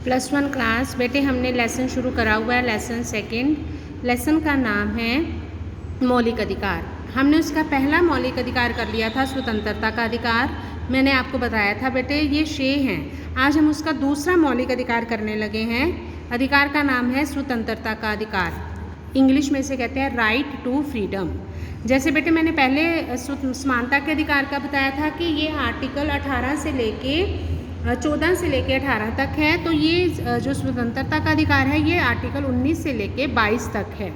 +1 class बेटे हमने lesson शुरू करा हुआ है, लेसन सेकंड। लेसन का नाम है मौलिक अधिकार। हमने उसका पहला मौलिक अधिकार कर लिया था स्वतंत्रता का अधिकार। मैंने आपको बताया था बेटे ये 6 हैं। आज हम उसका दूसरा मौलिक अधिकार करने लगे हैं। अधिकार का नाम है स्वतंत्रता का अधिकार। इंग्लिश में इसे कहते हैं राइट टू फ्रीडम। जैसे बेटे मैंने पहले समानता के अधिकार का बताया था कि ये आर्टिकल 18 से लेके 14 से लेके 18 तक है, तो ये जो स्वतंत्रता का अधिकार है ये आर्टिकल 19 से लेके 22 तक है।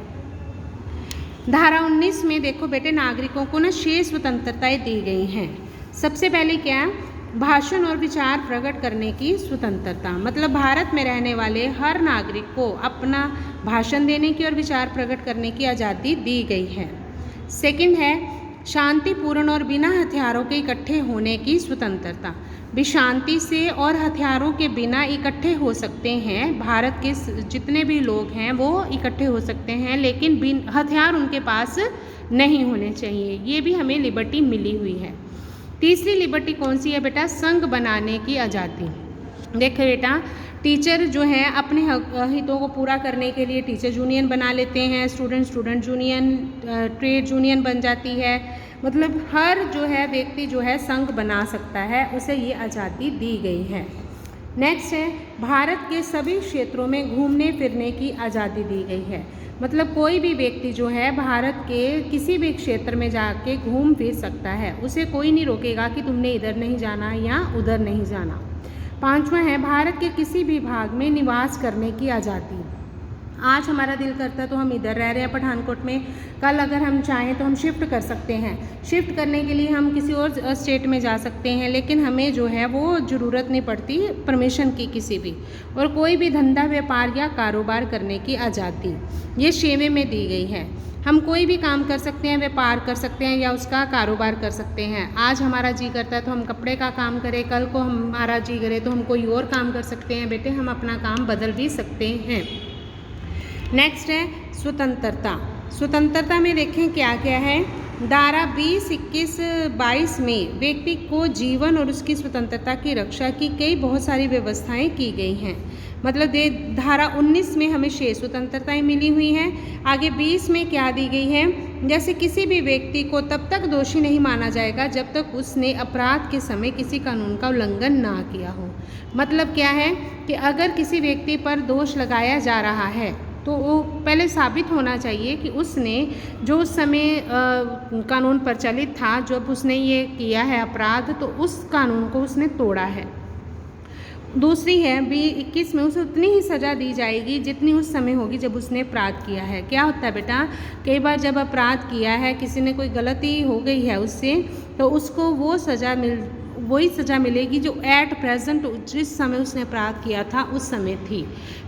धारा 19 में देखो बेटे नागरिकों को ना 6 स्वतंत्रताएं दी गई हैं। सबसे पहले क्या, भाषण और विचार प्रकट करने की स्वतंत्रता, मतलब भारत में रहने वाले हर नागरिक को अपना भाषण देने की और विचार प्रकट करने की आज़ादी दी गई है। सेकंड है शांतिपूर्ण और बिना हथियारों के इकट्ठे होने की स्वतंत्रता। भी शांति से और हथियारों के बिना इकट्ठे हो सकते हैं। भारत के जितने भी लोग हैं वो इकट्ठे हो सकते हैं, लेकिन हथियार उनके पास नहीं होने चाहिए। ये भी हमें लिबर्टी मिली हुई है। तीसरी लिबर्टी कौन सी है बेटा, संघ बनाने की आज़ादी। देखो बेटा टीचर जो है अपने हितों को पूरा करने के लिए टीचर यूनियन बना लेते हैं, स्टूडेंट यूनियन, ट्रेड यूनियन बन जाती है। मतलब हर जो है व्यक्ति जो है संघ बना सकता है, उसे ये आज़ादी दी गई है। नेक्स्ट है भारत के सभी क्षेत्रों में घूमने फिरने की आज़ादी दी गई है। मतलब कोई भी व्यक्ति जो है भारत के किसी भी क्षेत्र में जाके घूम फिर सकता है, उसे कोई नहीं रोकेगा कि तुमने इधर नहीं जाना या उधर नहीं जाना। पांचवा है भारत के किसी भी भाग में निवास करने की आज़ादी। आज हमारा दिल करता है तो हम इधर रह रहे हैं पठानकोट में, कल अगर हम चाहें तो हम शिफ्ट कर सकते हैं। शिफ्ट करने के लिए हम किसी और स्टेट में जा सकते हैं, लेकिन हमें जो है वो ज़रूरत नहीं पड़ती परमिशन की किसी भी। और कोई भी धंधा व्यापार या कारोबार करने की आज़ादी ये 6वें में दी गई है। हम कोई भी काम कर सकते हैं, व्यापार कर सकते हैं या उसका कारोबार कर सकते हैं। आज हमारा जी करता है तो हम कपड़े का काम करें, कल को हमारा जी करे तो हम कोई और काम कर सकते हैं। बेटे हम अपना काम बदल भी सकते हैं। नेक्स्ट है स्वतंत्रता। स्वतंत्रता में देखें क्या क्या है। धारा 20, 21, 22 में व्यक्ति को जीवन और उसकी स्वतंत्रता की रक्षा की कई बहुत सारी व्यवस्थाएं की गई हैं। मतलब धारा 19 में हमें 6 स्वतंत्रताएं मिली हुई हैं। आगे 20 में क्या दी गई है, जैसे किसी भी व्यक्ति को तब तक दोषी नहीं माना जाएगा जब तक उसने अपराध के समय किसी कानून का उल्लंघन ना किया हो। मतलब क्या है कि अगर किसी व्यक्ति पर दोष लगाया जा रहा है तो वो पहले साबित होना चाहिए कि उसने जो उस समय कानून प्रचलित था, जब उसने ये किया है अपराध, तो उस कानून को उसने तोड़ा है। दूसरी है 21 में उसे उतनी ही सज़ा दी जाएगी जितनी उस समय होगी जब उसने अपराध किया है। क्या होता है बेटा, कई बार जब अपराध किया है, किसी ने कोई गलती हो गई है उससे, तो उसको वही सज़ा मिलेगी जो एट प्रेजेंट जिस समय उसने अपराध किया था उस समय थी।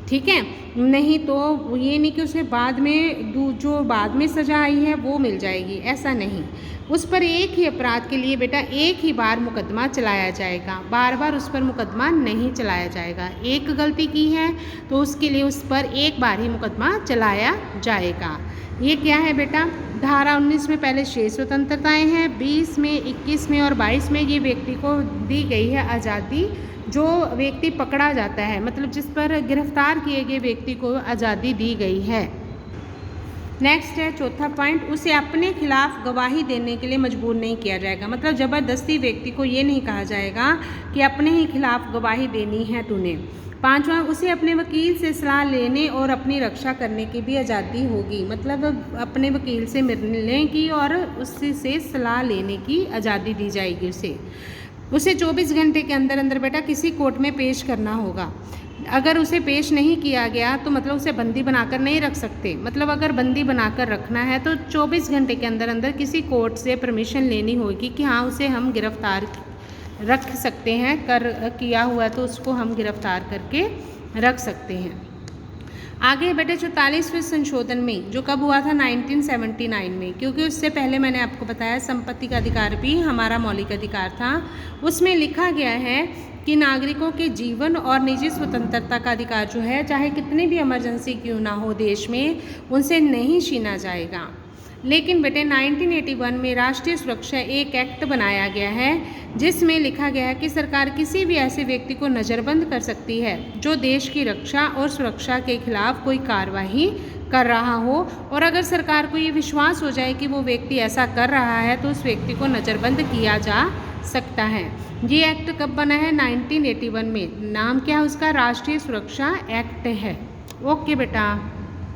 ठीक है, नहीं तो ये नहीं कि उसे बाद में जो बाद में सज़ा आई है वो मिल जाएगी, ऐसा नहीं। उस पर एक ही अपराध के लिए बेटा एक ही बार मुकदमा चलाया जाएगा, बार बार उस पर मुकदमा नहीं चलाया जाएगा। एक गलती की है तो उसके लिए उस पर एक बार ही मुकदमा चलाया जाएगा। ये क्या है बेटा, धारा 19 में पहले 6 स्वतंत्रताएं हैं, 20 में, 21 में और 22 में ये व्यक्ति को दी गई है आज़ादी। जो व्यक्ति पकड़ा जाता है, मतलब जिस पर गिरफ्तार किए गए व्यक्ति को आज़ादी दी गई है। नेक्स्ट है चौथा पॉइंट, उसे अपने खिलाफ गवाही देने के लिए मजबूर नहीं किया जाएगा। मतलब ज़बरदस्ती व्यक्ति को ये नहीं कहा जाएगा कि अपने ही खिलाफ गवाही देनी है तूने। पांचवा, उसे अपने वकील से सलाह लेने और अपनी रक्षा करने की भी आज़ादी होगी। मतलब अपने वकील से मिलने की और उससे सलाह लेने की आज़ादी दी जाएगी उसे 24 घंटे के अंदर अंदर बेटा किसी कोर्ट में पेश करना होगा। अगर उसे पेश नहीं किया गया तो मतलब उसे बंदी बनाकर नहीं रख सकते। मतलब अगर बंदी बनाकर रखना है तो 24 घंटे के अंदर अंदर किसी कोर्ट से परमिशन लेनी होगी कि हाँ उसे हम गिरफ्तार रख सकते हैं, किया हुआ तो उसको हम गिरफ्तार करके रख सकते हैं। आगे बेटे 44वें संशोधन में जो कब हुआ था 1979 में, क्योंकि उससे पहले मैंने आपको बताया संपत्ति का अधिकार भी हमारा मौलिक अधिकार था। उसमें लिखा गया है कि नागरिकों के जीवन और निजी स्वतंत्रता का अधिकार जो है, चाहे कितनी भी इमरजेंसी क्यों ना हो देश में, उनसे नहीं छीना जाएगा। लेकिन बेटे 1981 में राष्ट्रीय सुरक्षा एक एक्ट बनाया गया है जिसमें लिखा गया है कि सरकार किसी भी ऐसे व्यक्ति को नज़रबंद कर सकती है जो देश की रक्षा और सुरक्षा के खिलाफ कोई कार्रवाई कर रहा हो, और अगर सरकार को ये विश्वास हो जाए कि वो व्यक्ति ऐसा कर रहा है तो उस व्यक्ति को नज़रबंद किया जा सकता है। ये एक्ट कब बना है? 1981 में। नाम क्या है उसका? राष्ट्रीय सुरक्षा एक्ट है। ओके बेटा।